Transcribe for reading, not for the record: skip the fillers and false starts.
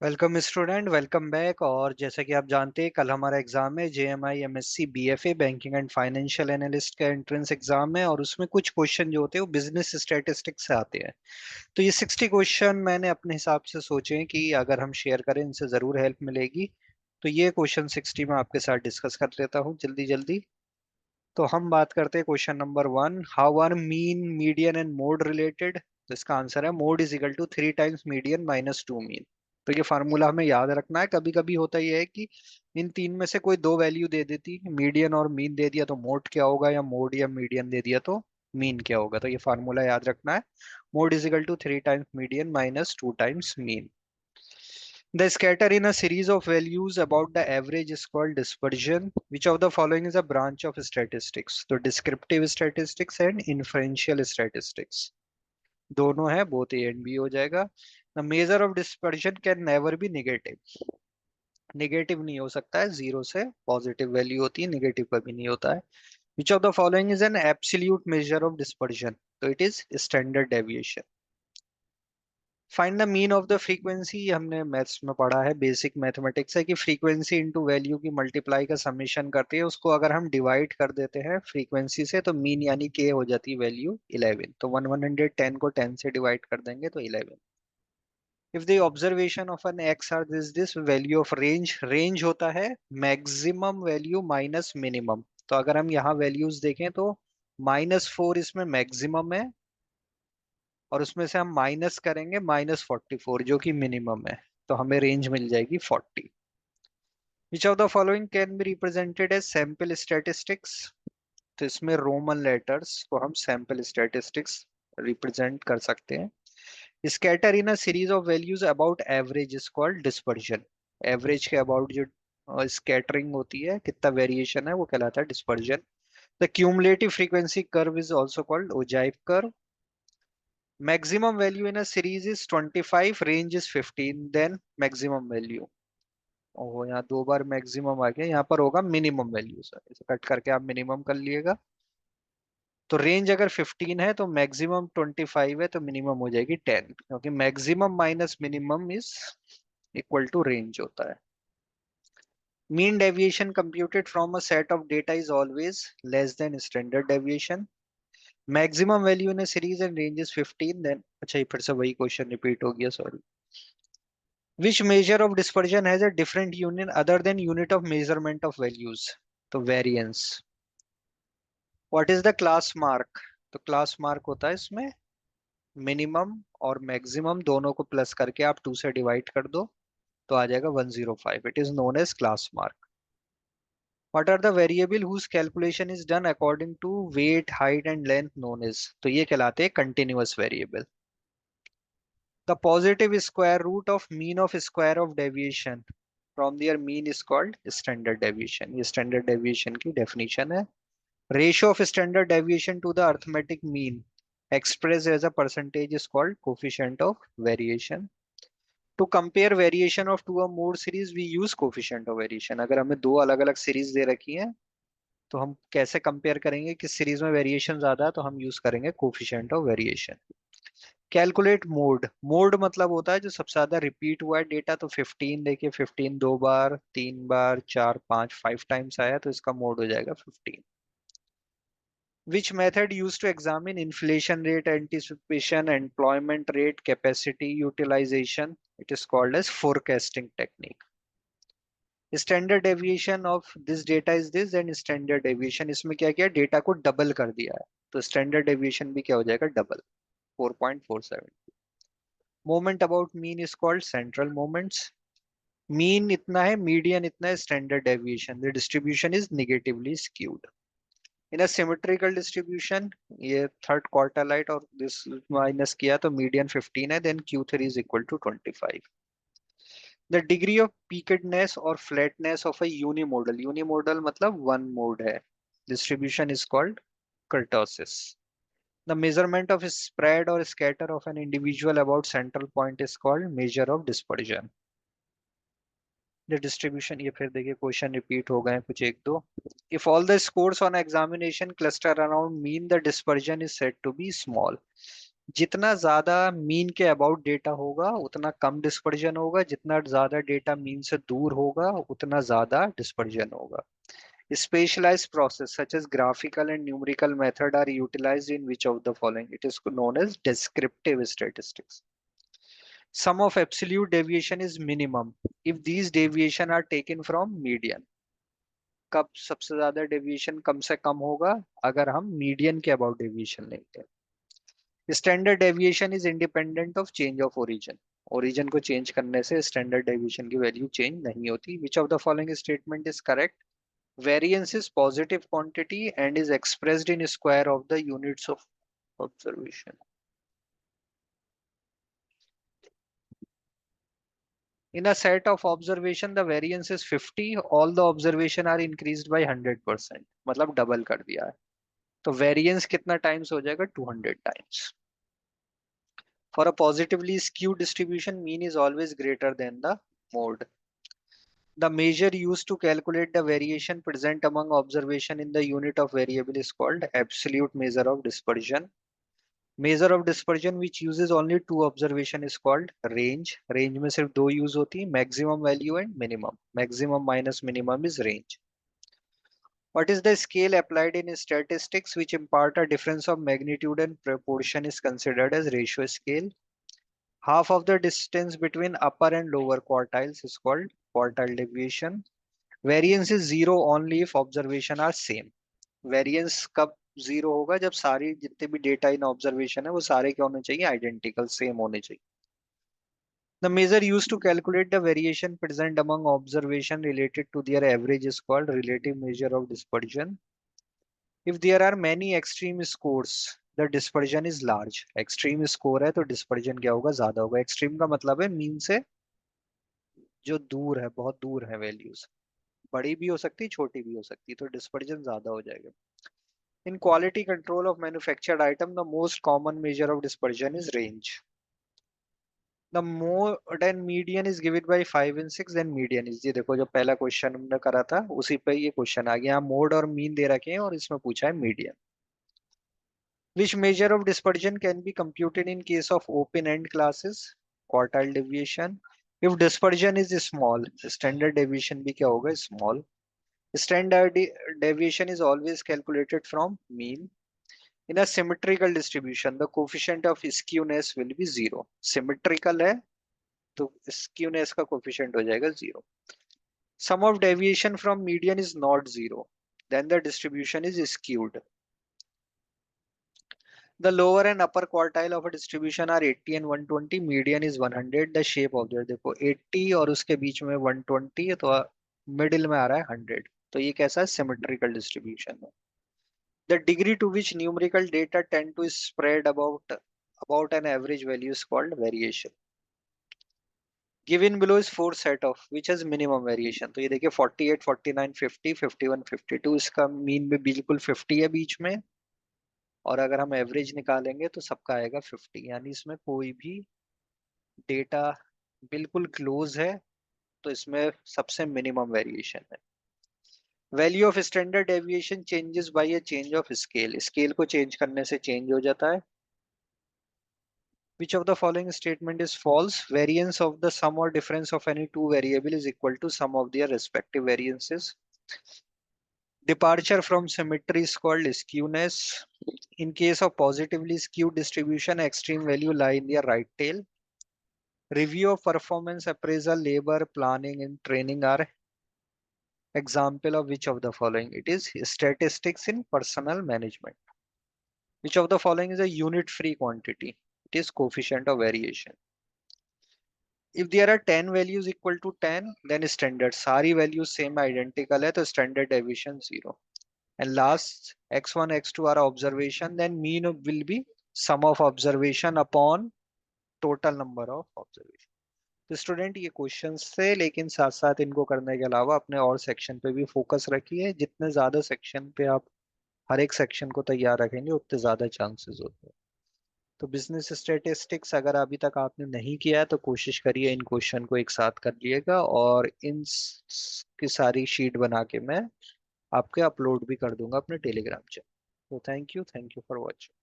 Welcome student, welcome back. और जैसा कि आप जानते हैं, कल हमारा एग्जाम है JMI MSc BFA banking and financial analyst का एंट्रेंस एग्जाम है। और उसमें कुछ क्वेश्चन जो होते हैं वो बिजनेस स्टैटिस्टिक्स से आते हैं। तो ये 60 क्वेश्चन मैंने अपने हिसाब से सोचे हैं कि अगर हम शेयर करें इनसे ज़रूर हेल्प मिलेगी। तो ये क्वेश्चन 60 में आपके साथ डिस्कस कर लेता हूँ जल्दी जल्दी। तो हम बात करते हैं question number 1, how are mean, median and mode related. तो इसका आंसर है mode is equal to 3 times median minus 2 mean. तो ये फार्मूला हमें याद रखना है। कभी कभी होता ही है कि इन तीन में से कोई दो वैल्यू दे देती, मीडियन और मीन दे दिया तो मोड क्या होगा, या मोड या मीडियन दे दिया तो मीन क्या होगा। तो ये फार्मूला याद रखना है। Mode is equal to 3 times median minus 2 times mean. The scatter in a series of values about the average is called dispersion. Which of the following is a branch of statistics? तो descriptive statistics and inferential statistics दोनों है, both A and B हो जाएगा। The measure of dispersion can never be negative. Negative नहीं हो सकता है, zero से पॉजिटिव वैल्यू होती है, नेगेटिव कभी नहीं होता है। Which of the following is an absolute measure of dispersion? तो it is standard deviation. Find the mean of the frequency, हमने मैथ्स में पढ़ा है, बेसिक मैथमेटिक्स है कि फ्रीक्वेंसी इंटू वैल्यू की मल्टीप्लाई का समेशन करते हैं, उसको अगर हम डिवाइड कर देते हैं फ्रीक्वेंसी से तो मीन यानी के हो जाती है वैल्यू 11। तो 110 को 10 से डिवाइड कर देंगे तो 11। If the observation of an x are this value of range, range होता है मैक्सिमम वैल्यू माइनस मिनिमम। तो अगर हम यहाँ वैल्यूज देखें तो -4 इसमें मैक्सिमम है, और उसमें से हम माइनस करेंगे -44 जो कि मिनिमम है। तो हमें रेंज मिल जाएगी 40। Which of the following can be represented as sample statistics. तो इसमें रोमन लेटर्स को हम सैंपल स्टैटिस्टिक्स रिप्रेजेंट कर सकते हैं। Scatter in a series of values about average is called dispersion. Average के अबाउट जो स्कैटरिंग होती है, कितना वेरिएशन है, वो कहलाता है dispersion. The cumulative frequency curve is also called ogive curve. Maximum value in a series is 25, range is 15, then maximum value। ओह, यहाँ दो बार मैक्सिमम आ गया, यहाँ पर होगा मिनिमम वैल्यू। सर इसे कट करके आप मिनिमम कर लिएगा। तो रेंज अगर 15 है तो मैक्सिमम 25 है तो मिनिमम हो जाएगी 10, क्योंकि maximum minus minimum is equal to range होता है। Mean deviation computed from a set of data is always less than standard deviation. Maximum value in a series and range is 15, then अच्छा ये फिर से वही क्वेश्चन रिपीट हो गया, sorry. Which measure of dispersion has a different unit other than unit of measurement of values? तो variance। What is the class mark? तो class mark होता है इसमें मिनिमम और मैक्सिमम दोनों को प्लस करके आप 2 से डिवाइड कर दो तो आ जाएगा 105। It is known as class mark. What are the variable whose calculation is done according to weight, height and length known as? तो ये कहलाते हैं continuous variable। The positive square root of mean of square of deviation from their mean is called standard deviation। ये standard deviation की definition है। Ratio of standard deviation to the arithmetic mean expressed as a percentage is called coefficient of variation। To compare variation of two or more series we use coefficient of variation। अगर हमें दो अलग अलग series दे रखी हैं तो हम कैसे कंपेयर करेंगे, किस सीरीज में वेरिएशन ज्यादा है, तो हम यूज करेंगे coefficient of variation. Calculate mode, mode मतलब होता है जो सबसे ज्यादा रिपीट हुआ है डेटा। तो 15 देखिए, 15 दो बार, तीन बार, चार, पांच, 5 टाइम्स आया तो इसका मोड हो जाएगा 15। Which method use to examine inflation rate, anticipation, employment rate, capacity utilization? It is called as forecasting technique. Standard deviation of this data is this, and standard deviation, इसमें क्या किया, डेटा को double कर दिया है तो स्टैंडर्ड डेविएशन भी क्या हो जाएगा, double, 4.47। Moment about mean is called central moments. Mean इतना है, मीडियन इतना है, standard deviation the distribution is negatively skewed. In a symmetrical distribution, ये थर्ड क्वार्टाइलाइट और दिस माइनस किया तो मीडियन 15 है, then Q3 is equal to 25। The degree of peakedness और flatness of a unimodal, unimodal मतलब one mode है, distribution is called kurtosis. The measurement of spread or scatter of an individual about central point is called measure of dispersion। The distribution, ये फिर देखिए question repeat हो गए हैं कुछ एक दो। If all the scores on examination cluster around mean, the dispersion is said to be small। जितना ज्यादा मीन के अबाउट डेटा होगा उतना कम डिस्पर्जन होगा, जितना ज्यादा डेटा मीन से दूर होगा उतना ज्यादा डिस्पर्जन होगा. Specialized process such as graphical and numerical method are utilized in which of the following? It is known as descriptive statistics. Sum of absolute deviation is minimum if these deviation are taken from median. कब सबसे ज्यादा deviation कम से कम होगा? अगर हम median के about deviation लेंगे. Standard deviation is independent of change of origin. Origin को चेंज करने से स्टैंडर्ड डेविएशन की वैल्यू चेंज नहीं होती. विच of the following statement is correct? Variance is positive quantity and is expressed in square of the units of observation. In a set of observation, the variance is 50. All the observation are increased by 100%. मतलब double कर दिया है. तो variance कितना times हो जाएगा? 200 times. For a positively skewed distribution, mean is always greater than the mode. The measure used to calculate the variation present among observation in the unit of variable is called absolute measure of dispersion. Measure of dispersion which uses only two observation is called range. Range में सिर्फ दो use होती है, maximum value and minimum. Maximum minus minimum is range. What is the scale applied in statistics which impart a difference of magnitude and proportion is considered as ratio scale. Half of the distance between upper and lower quartiles is called quartile deviation. Variance is zero only if observation are same. Variance कब zero होगा? जब सारी जितने भी data इन observation है वो सारे क्या होने चाहिए? आइडेंटिकल, सेम होने चाहिए. The measure used to calculate the variation present among observation related to their average is called relative measure of dispersion. If there are many extreme scores, the dispersion is large. Extreme score है तो dispersion क्या होगा? ज्यादा होगा. Extreme का मतलब है mean से जो दूर है, बहुत दूर है वैल्यूज. बड़ी भी हो सकती, छोटी भी हो सकती, तो डिस्पर्जन ज्यादा हो जाएगा. In quality control of manufactured item, the most common measure of dispersion is range. The mode and median is given by 5 and 6, then median is. ये देखो जो पहला क्वेश्चन हमने करा था उसी पे ये क्वेश्चन आ गया. यहाँ मोड और मीन दे रखे हैं और इसमें पूछा है median. Which measure of dispersion can be computed in case of open-end classes? Quartile deviation. If dispersion is small, standard deviation भी क्या होगा? Small. Standard deviation is always calculated from mean. In a symmetrical distribution, the coefficient of skewness will be zero. Symmetrical है तो skewness का coefficient हो जाएगा zero. Sum of deviation from median is not zero. Then the distribution is skewed. The lower and upper quartile of a distribution are 80 and 120. Median is 100. The shape of the देखो 80 और उसके बीच में 120 है तो middle में आ रहा है 100. तो ये कैसा है? सिमेट्रिकल डिस्ट्रीब्यूशन है. The degree to which numerical data tend to spread about an average value is called variation. Given below is four set of which has minimum variation. तो ये देखिए 48, 49, 50, 51, 52. इसका मीन भी बिल्कुल 50 है बीच में. और अगर हम एवरेज निकालेंगे तो सबका आएगा 50. यानी इसमें कोई भी डेटा बिल्कुल क्लोज है तो इसमें सबसे मिनिमम वेरिएशन है. Value of standard deviation changes by a change of scale. Scale को चेंज करने से चेंज हो जाता है. Which of the following statement is false? Variance of the sum or difference of any two variable is equal to sum of their respective variances. Departure from symmetry is called skewness. In case of positively skewed distribution, extreme value lie in their right tail. Review of performance appraisal, labor, planning, and training are example of which of the following? It is statistics in personnel management. Which of the following is a unit free quantity? It is coefficient of variation. If there are 10 values equal to 10, then standard. सारी values same identical है तो standard deviation 0. And last x1, x2 are observation, then mean will be sum of observation upon total number of observation. तो student ये questions थे, लेकिन साथ साथ इनको करने के अलावा अपने और सेक्शन पे भी फोकस रखिए. जितने ज्यादा सेक्शन पे आप हर एक सेक्शन को तैयार रखेंगे उतने ज्यादा चांसेस होते हैं. तो बिजनेस स्टैटिस्टिक्स अगर अभी तक आपने नहीं किया है तो कोशिश करिए इन क्वेश्चन को एक साथ कर लिएगा, और इन की सारी शीट बना के मैं आपके अपलोड भी कर दूंगा अपने टेलीग्राम चैनल. तो थैंक यू फॉर वॉचिंग.